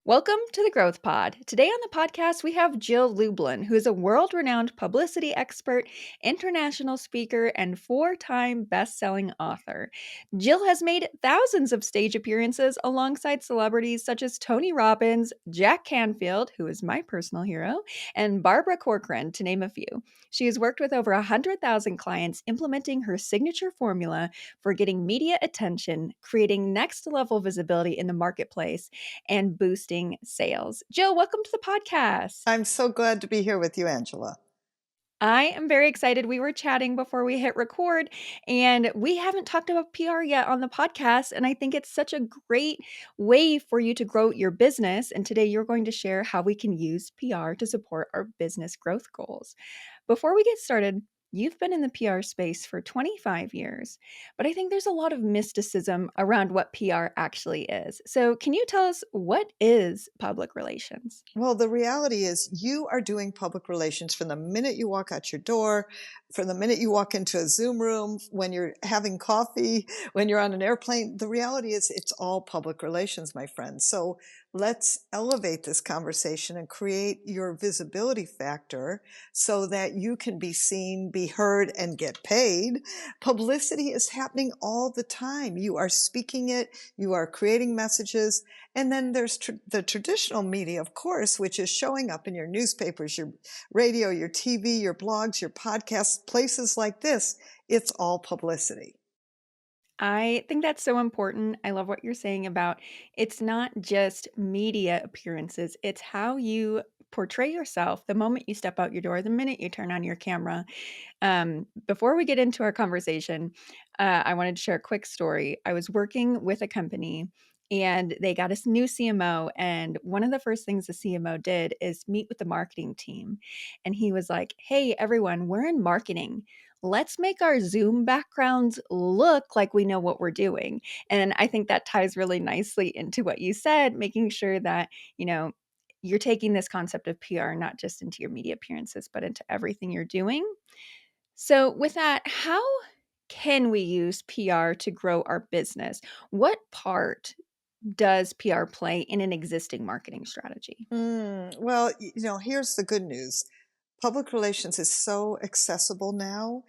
Welcome to the Growth Pod. Today on the podcast, we have Jill Lublin, who is a world renowned publicity expert, international speaker, and 4-time best selling author. Jill has made thousands of stage appearances alongside celebrities such as Tony Robbins, Jack Canfield, who is my personal hero, and Barbara Corcoran, to name a few. She has worked with over 100,000 clients implementing her signature formula for getting media attention, creating next level visibility in the marketplace, and boosting sales. Jill, welcome to the podcast. I'm so glad to be here with you, Angela. I am very excited. We were chatting before we hit record, and we haven't talked about PR yet on the podcast. And I think it's such a great way for you to grow your business. And today you're going to share how we can use PR to support our business growth goals. Before we get started, you've been in the PR space for 25 years, but I think there's a lot of mysticism around what PR actually is. So, can you tell us what is public relations? Well, the reality is you are doing public relations from the minute you walk out your door, from the minute you walk into a Zoom room, when you're having coffee, when you're on an airplane. The reality is it's all public relations, my friend. So let's elevate this conversation and create your visibility factor so that you can be seen, be heard, and get paid. Publicity is happening all the time. You are speaking it, you are creating messages. And then there's the traditional media, of course, which is showing up in your newspapers, your radio, your TV, your blogs, your podcasts, places like this. It's all publicity. I think that's so important. I love what you're saying about it's not just media appearances, it's how you portray yourself the moment you step out your door, the minute you turn on your camera. Before we get into our conversation, I wanted to share a quick story. I was working with a company and they got a new CMO. And one of the first things the CMO did is meet with the marketing team. And he was like, "Hey, everyone, we're in marketing. Let's make our Zoom backgrounds look like we know what we're doing." And I think that ties really nicely into what you said, making sure that, you know, you're taking this concept of PR not just into your media appearances, but into everything you're doing. So, with that, how can we use PR to grow our business? What part does PR play in an existing marketing strategy? Well, here's the good news. Public relations is so accessible now.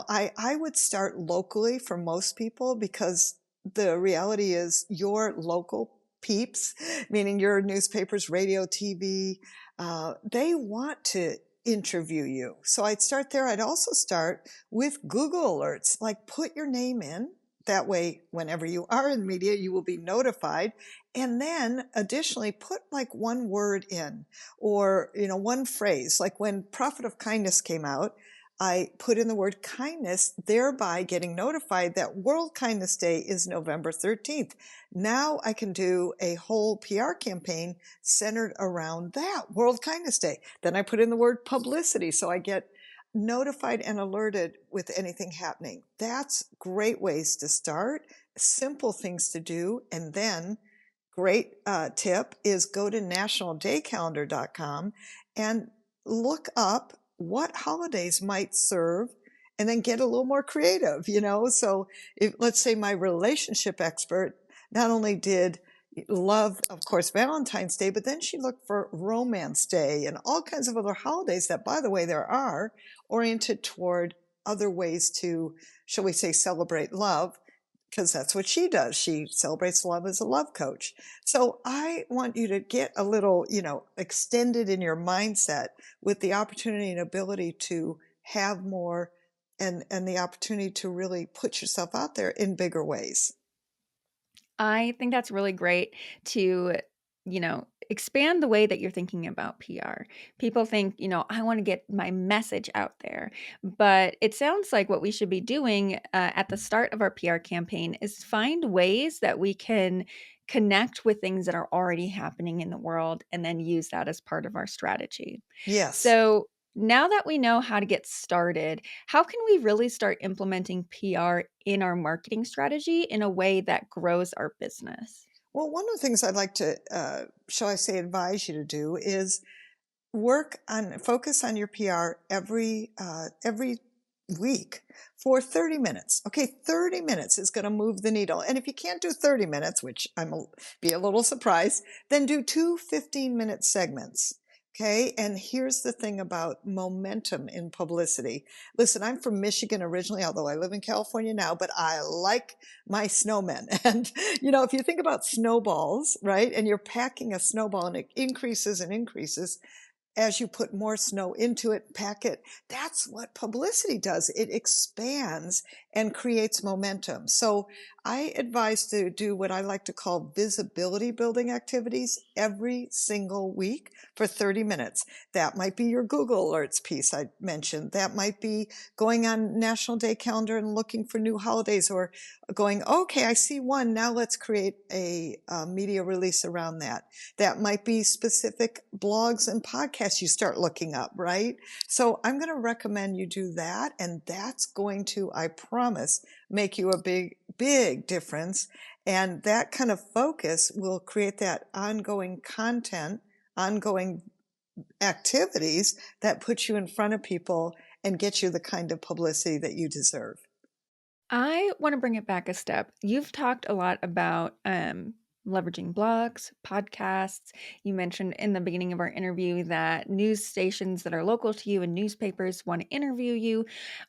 I would start locally for most people because the reality is your local peeps, meaning your newspapers, radio, TV, they want to interview you. So I'd start there. I'd also start with Google alerts, like put your name in. That way, whenever you are in media, you will be notified. And then additionally, put like one word in or, one phrase. Like when Profit of Kindness came out, I put in the word kindness, thereby getting notified that World Kindness Day is November 13th. Now I can do a whole PR campaign centered around that World Kindness Day. Then I put in the word publicity, so I get notified and alerted with anything happening. That's great ways to start, simple things to do. And then great tip is go to nationaldaycalendar.com and look up what holidays might serve and then get a little more creative. So let's say my relationship expert not only did love, of course, Valentine's Day, but then she looked for Romance Day and all kinds of other holidays that, by the way, there are oriented toward other ways to, shall we say, celebrate love, because that's what she does. She celebrates love as a love coach. So I want you to get a little, extended in your mindset with the opportunity and ability to have more and the opportunity to really put yourself out there in bigger ways. I think that's really great to, expand the way that you're thinking about PR. People think, I want to get my message out there. But it sounds like what we should be doing at the start of our PR campaign is find ways that we can connect with things that are already happening in the world and then use that as part of our strategy. Yes. So, now that we know how to get started, how can we really start implementing PR in our marketing strategy in a way that grows our business? Well, one of the things I'd like to, shall I say, advise you to do is focus on your PR every week for 30 minutes. Okay, 30 minutes is going to move the needle. And if you can't do 30 minutes, which be a little surprised, then do two 15-minute segments. Okay, and here's the thing about momentum in publicity. Listen, I'm from Michigan originally, although I live in California now, but I like my snowmen. And, if you think about snowballs, right, and you're packing a snowball and it increases and increases, as you put more snow into it, pack it. That's what publicity does. It expands and creates momentum. So I advise to do what I like to call visibility building activities every single week for 30 minutes. That might be your Google Alerts piece I mentioned. That might be going on National Day calendar and looking for new holidays, or going, okay, I see one. Now let's create a media release around that. That might be specific blogs and podcasts you start looking up, right? So I'm going to recommend you do that. And that's going to, I promise, make you a big, big difference. And that kind of focus will create that ongoing content, ongoing activities that put you in front of people and get you the kind of publicity that you deserve. I want to bring it back a step. You've talked a lot about leveraging blogs, podcasts. You mentioned in the beginning of our interview that news stations that are local to you and newspapers want to interview you.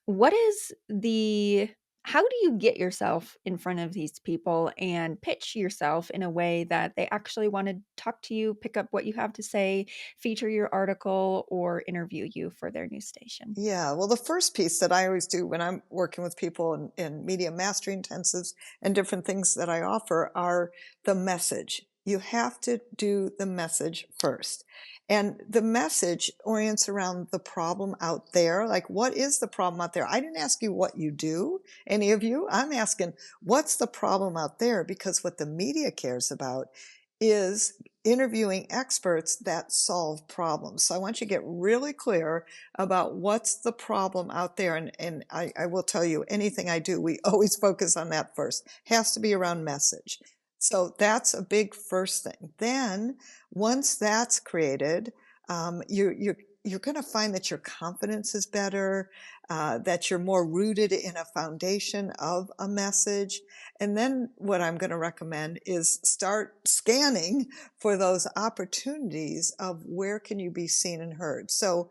What is the How do you get yourself in front of these people and pitch yourself in a way that they actually want to talk to you, pick up what you have to say, feature your article, or interview you for their news station? Yeah, well, the first piece that I always do when I'm working with people in media mastery intensives and different things that I offer are the message. You have to do the message first. And the message orients around the problem out there. Like, what is the problem out there? I didn't ask you what you do, any of you. I'm asking, what's the problem out there? Because what the media cares about is interviewing experts that solve problems. So I want you to get really clear about what's the problem out there. And I will tell you, anything I do, we always focus on that first. Has to be around message. So that's a big first thing. Then once that's created, you're going to find that your confidence is better, that you're more rooted in a foundation of a message. And then what I'm going to recommend is start scanning for those opportunities of where can you be seen and heard. So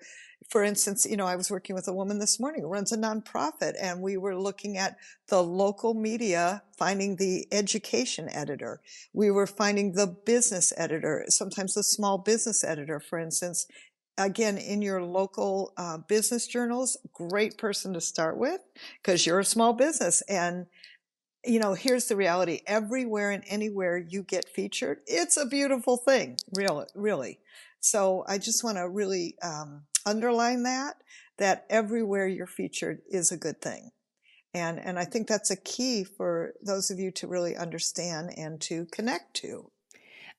for instance, I was working with a woman this morning who runs a nonprofit, and we were looking at the local media, finding the education editor. We were finding the business editor, sometimes the small business editor, for instance. Again, in your local business journals, great person to start with because you're a small business. And here's the reality. Everywhere and anywhere you get featured, it's a beautiful thing, really, really. So I just want to really underline that everywhere you're featured is a good thing. And I think that's a key for those of you to really understand and to connect to.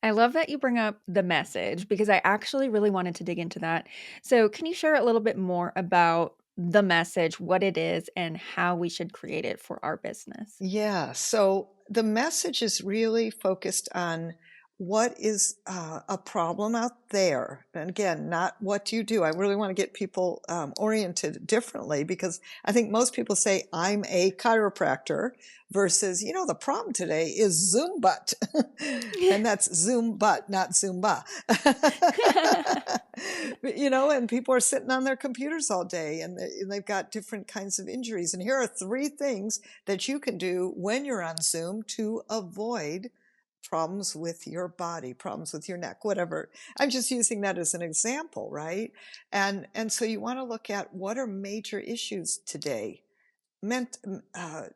I love that you bring up the message because I actually really wanted to dig into that. So, can you share a little bit more about the message, what it is, and how we should create it for our business? Yeah. So the message is really focused on what is a problem out there. And again, not what do you do. I really want to get people oriented differently, because I think most people say, I'm a chiropractor versus, the problem today is Zoom butt. And that's Zoom butt, not Zumba. And people are sitting on their computers all day, and they've got different kinds of injuries. And here are three things that you can do when you're on Zoom to avoid problems with your body, problems with your neck, whatever. I'm just using that as an example, right? And so you want to look at what are major issues today.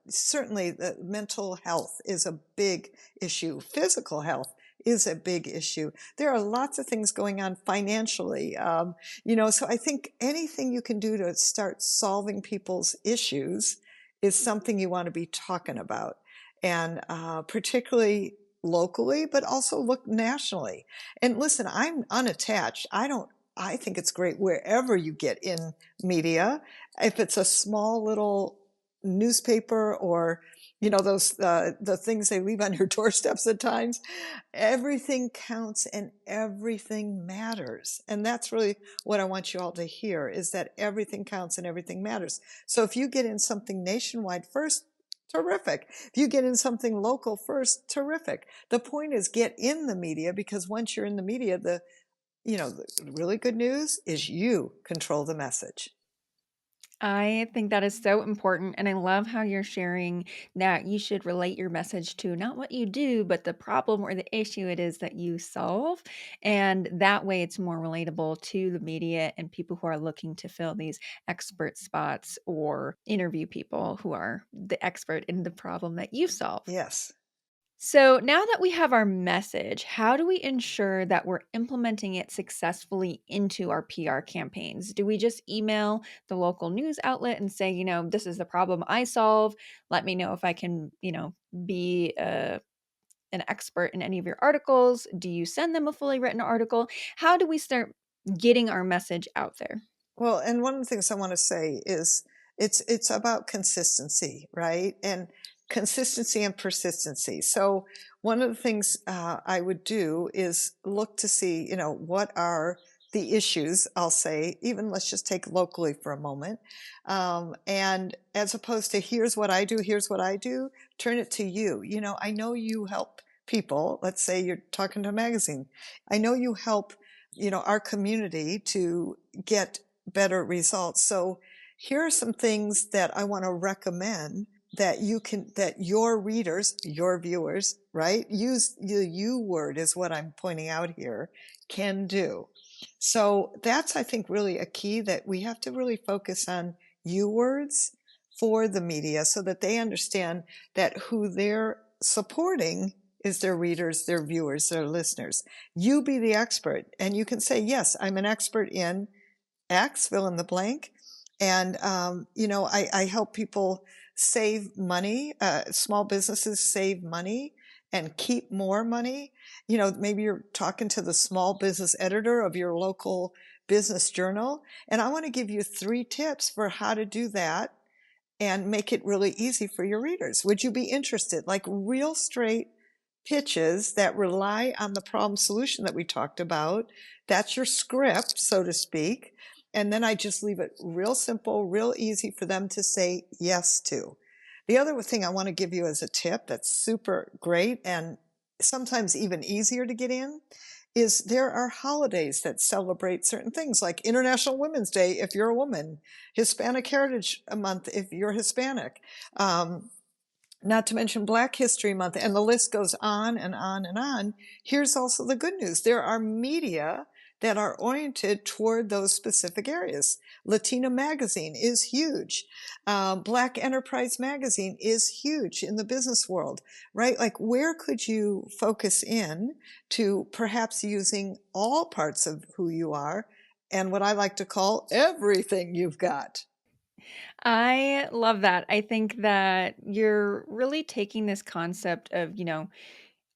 Certainly the mental health is a big issue. Physical health is a big issue. There are lots of things going on financially. So I think anything you can do to start solving people's issues is something you want to be talking about. And particularly locally, but also look nationally. And listen, I'm unattached. I think it's great wherever you get in media. If it's a small little newspaper or You know, those, the things they leave on your doorsteps at times? Everything counts and everything matters. And that's really what I want you all to hear, is that everything counts and everything matters. So if you get in something nationwide first, terrific. If you get in something local first, terrific. The point is get in the media, because once you're in the media, the really good news is you control the message. I think that is so important. And I love how you're sharing that you should relate your message to not what you do, but the problem or the issue it is that you solve. And that way it's more relatable to the media and people who are looking to fill these expert spots or interview people who are the expert in the problem that you solve. Yes. So now that we have our message, how do we ensure that we're implementing it successfully into our PR campaigns? Do we just email the local news outlet and say, this is the problem I solve. Let me know if I can, be an expert in any of your articles? Do you send them a fully written article? How do we start getting our message out there? Well, and one of the things I want to say is it's about consistency, right? And consistency and persistency. So one of the things I would do is look to see, what are the issues, I'll say, even let's just take locally for a moment. And as opposed to here's what I do, turn it to you. I know you help people. Let's say you're talking to a magazine. I know you help, our community to get better results. So here are some things that I want to recommend that your readers, your viewers, right? Use the you word is what I'm pointing out here, can do. So that's, I think, really a key, that we have to really focus on you words for the media so that they understand that who they're supporting is their readers, their viewers, their listeners. You be the expert, and you can say, yes, I'm an expert in X, fill in the blank. And, I help people save money, small businesses save money and keep more money. Maybe you're talking to the small business editor of your local business journal, and I want to give you 3 tips for how to do that and make it really easy for your readers. Would you be interested? Like real straight pitches that rely on the problem solution that we talked about. That's your script, so to speak. And then I just leave it real simple, real easy for them to say yes to. The other thing I want to give you as a tip that's super great and sometimes even easier to get in is there are holidays that celebrate certain things, like International Women's Day if you're a woman, Hispanic Heritage Month if you're Hispanic, not to mention Black History Month, and the list goes on and on and on. Here's also the good news. There are media that are oriented toward those specific areas. Latina Magazine is huge. Black Enterprise Magazine is huge in the business world, right? Like, where could you focus in to perhaps using all parts of who you are and what I like to call everything you've got? I love that. I think that you're really taking this concept of,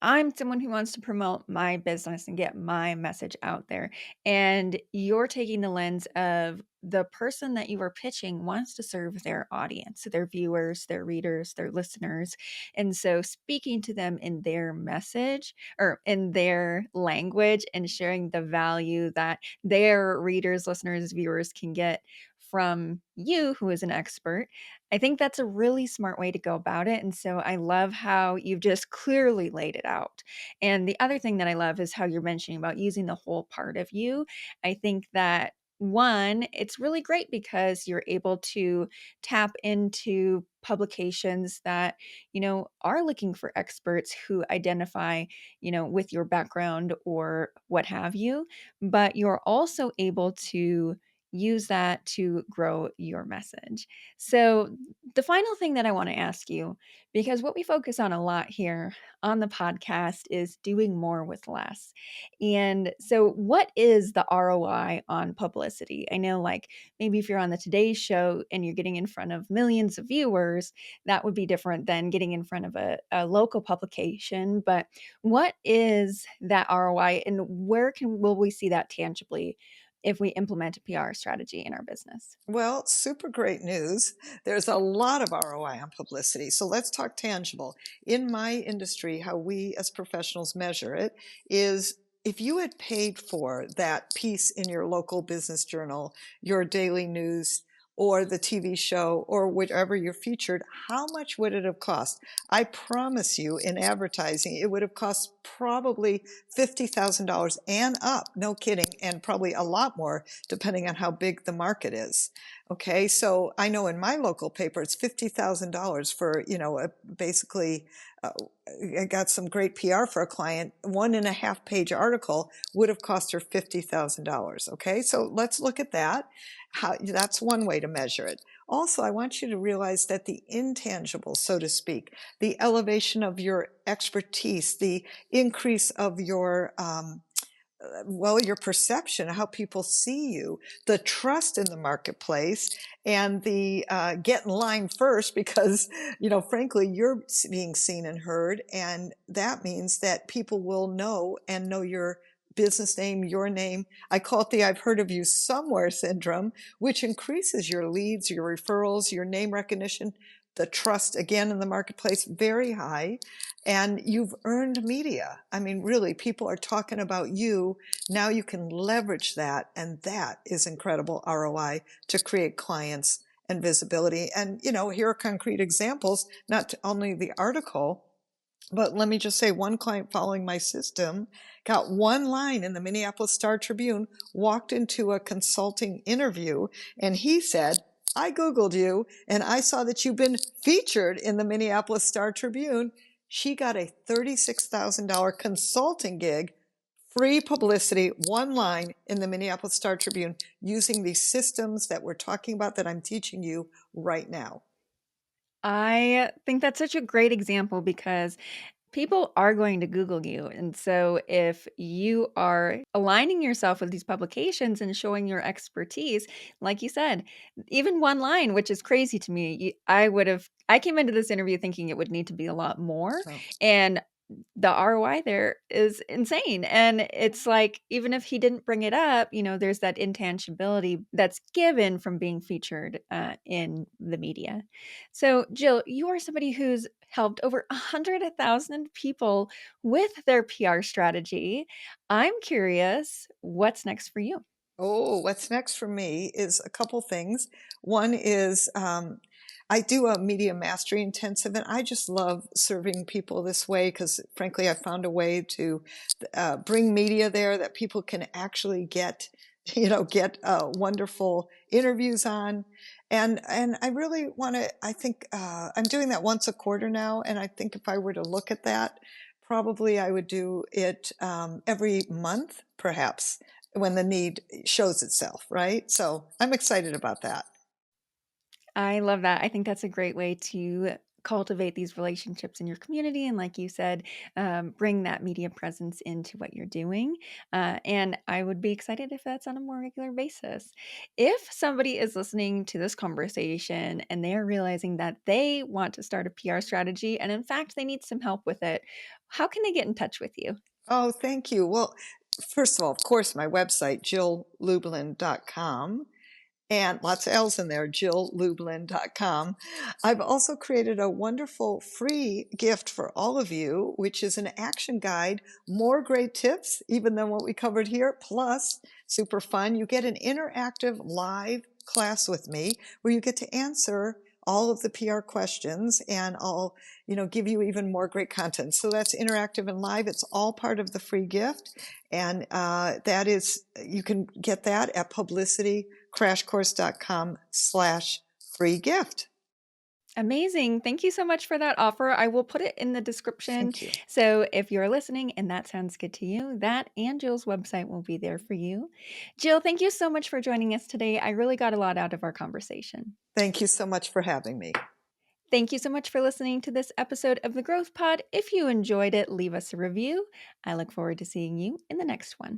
I'm someone who wants to promote my business and get my message out there. And you're taking the lens of the person that you are pitching wants to serve their audience, so their viewers, their readers, their listeners. And so speaking to them in their message or in their language and sharing the value that their readers, listeners, viewers can get from you, who is an expert. I think that's a really smart way to go about it, and so I love how you've just clearly laid it out. And the other thing that I love is how you're mentioning about using the whole part of you. I think that one, it's really great because you're able to tap into publications that, are looking for experts who identify, with your background or what have you, but you're also able to use that to grow your message. So the final thing that I want to ask you, because what we focus on a lot here on the podcast is doing more with less. And so, what is the ROI on publicity? I know, like, maybe if you're on the Today Show and you're getting in front of millions of viewers, that would be different than getting in front of a local publication. But what is that ROI and where will we see that tangibly if we implement a PR strategy in our business? Well, super great news. There's a lot of ROI on publicity. So let's talk tangible. In my industry, how we as professionals measure it is if you had paid for that piece in your local business journal, your daily news, or the TV show, or whatever you're featured, how much would it have cost? I promise you, in advertising, it would have cost probably $50,000 and up. No kidding. And probably a lot more, depending on how big the market is. Okay, so I know in my local paper it's $50,000 for, basically, uh, I got some great PR for a client. 1.5 page article would have cost her $50,000. Okay, so let's look at that. That's one way to measure it. Also, I want you to realize that the intangible, so to speak, the elevation of your expertise, the increase of your perception, how people see you, the trust in the marketplace, and the get in line first because, frankly, you're being seen and heard. And that means that people will know and know your business name, your name. I call it the I've heard of you somewhere syndrome, which increases your leads, your referrals, your name recognition, the trust again in the marketplace, very high. And you've earned media. I mean, really, people are talking about you. Now you can leverage that. And that is incredible ROI to create clients and visibility. And, here are concrete examples, not only the article, but let me just say one client following my system got one line in the Minneapolis Star Tribune, walked into a consulting interview, and he said, I Googled you and I saw that you've been featured in the Minneapolis Star Tribune. She got a $36,000 consulting gig, free publicity, one line in the Minneapolis Star Tribune using these systems that we're talking about that I'm teaching you right now. I think that's such a great example because people are going to Google you. And so if you are aligning yourself with these publications and showing your expertise, like you said, even one line, which is crazy to me, I came into this interview thinking it would need to be a lot more. So, And the ROI there is insane. And it's like, even if he didn't bring it up, there's that intangibility that's given from being featured in the media. So, Jill, you are somebody who's helped over 100,000 people with their PR strategy. I'm curious, what's next for you? oh, what's next for me is a couple things. One is I do a media mastery intensive, and I just love serving people this way because, frankly, I found a way to bring media there that people can actually get, get wonderful interviews on. And I really want to. I think I'm doing that once a quarter now, and I think if I were to look at that, probably I would do it every month, perhaps when the need shows itself, right? So I'm excited about that. I love that. I think that's a great way to cultivate these relationships in your community. And like you said, bring that media presence into what you're doing. And I would be excited if that's on a more regular basis. If somebody is listening to this conversation and they're realizing that they want to start a PR strategy, and in fact, they need some help with it, how can they get in touch with you? Oh, thank you. Well, first of all, of course, my website, jilllublin.com. And lots of L's in there, jilllublin.com. I've also created a wonderful free gift for all of you, which is an action guide, more great tips, even than what we covered here, plus super fun. You get an interactive live class with me where you get to answer all of the PR questions and I'll, give you even more great content. So that's interactive and live. It's all part of the free gift. And that is, you can get that at publicitycrashcourse.com/free gift. Amazing. Thank you so much for that offer. I will put it in the description. Thank you. So if you're listening and that sounds good to you, that and Jill's website will be there for you. Jill, thank you so much for joining us today. I really got a lot out of our conversation. Thank you so much for having me. Thank you so much for listening to this episode of the Growth Pod. If you enjoyed it, leave us a review. I look forward to seeing you in the next one.